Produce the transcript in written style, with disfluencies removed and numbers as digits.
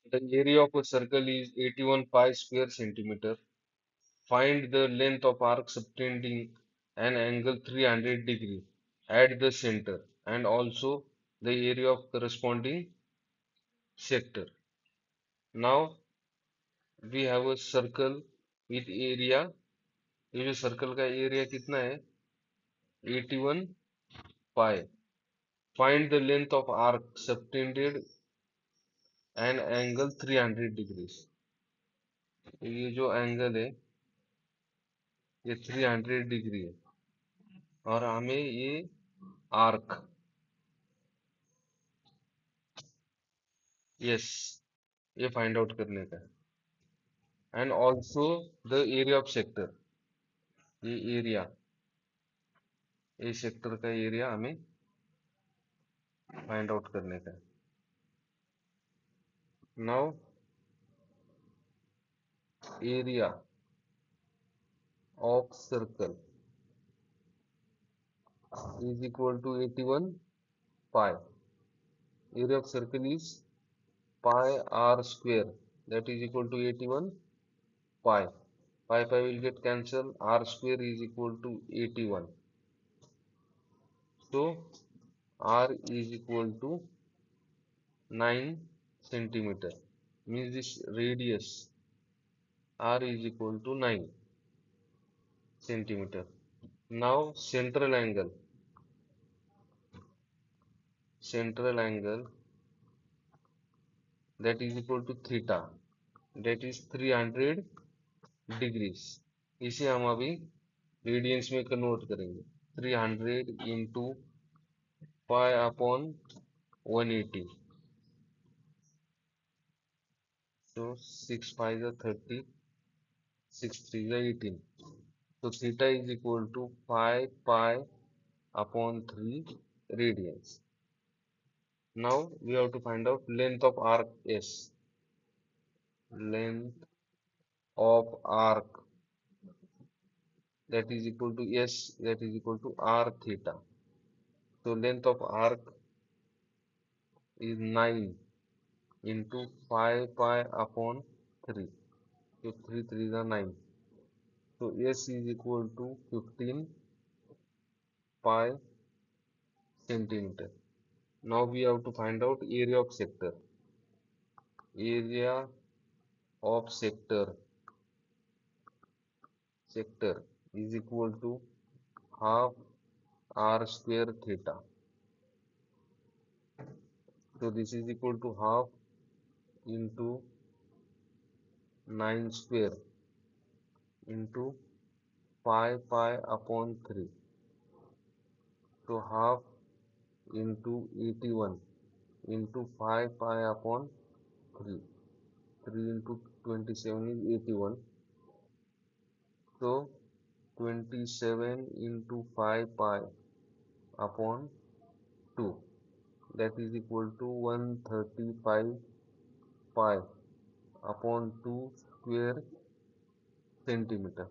The area of a circle is 81 pi square centimeter. Find the length of arc subtending an angle 300 degree at the center and also the area of corresponding sector. Now we have a circle with area. ये जो circle का area कितना है 81 pi. Find the length of arc subtended an angle 300 degrees. ये जो angle है ये 300 degree है और हमें ये आर्क यस ये फाइंड आउट करने का है and also the area of sector ये एरिया ये सेक्टर का एरिया हमें फाइंड आउट करने का है now area of circle is equal to 81 pi. Area of circle is pi r square, that is equal to 81 pi. Pi pi will get cancelled. R square is equal to 81. So R is equal to 9 centimeter. Means this radius R is equal to 9 centimeter. Now central angle that is equal to theta, that is 300 degrees. इसे हम अभी radiance में convert करेंगे 300 into pi upon 180. So 6 5 is 30, 6 3 is 18. So theta is equal to 5 pi upon 3 radians. Now we have to find out length of arc S. Length of arc that is equal to S, that is equal to r theta. So length of arc is 9 into 5 pi upon 3. So 3 3 is 9. So S is equal to 15 pi centimeter. Now we have to find out area of sector. Area of sector is equal to half r square theta. So this is equal to half into 9 square into 5 pi upon 3. So half into 81 into 5 pi upon 3. 3 into 27 is 81. So 27 into 5 pi upon 2, that is equal to 135 pi upon 2 square centimeter.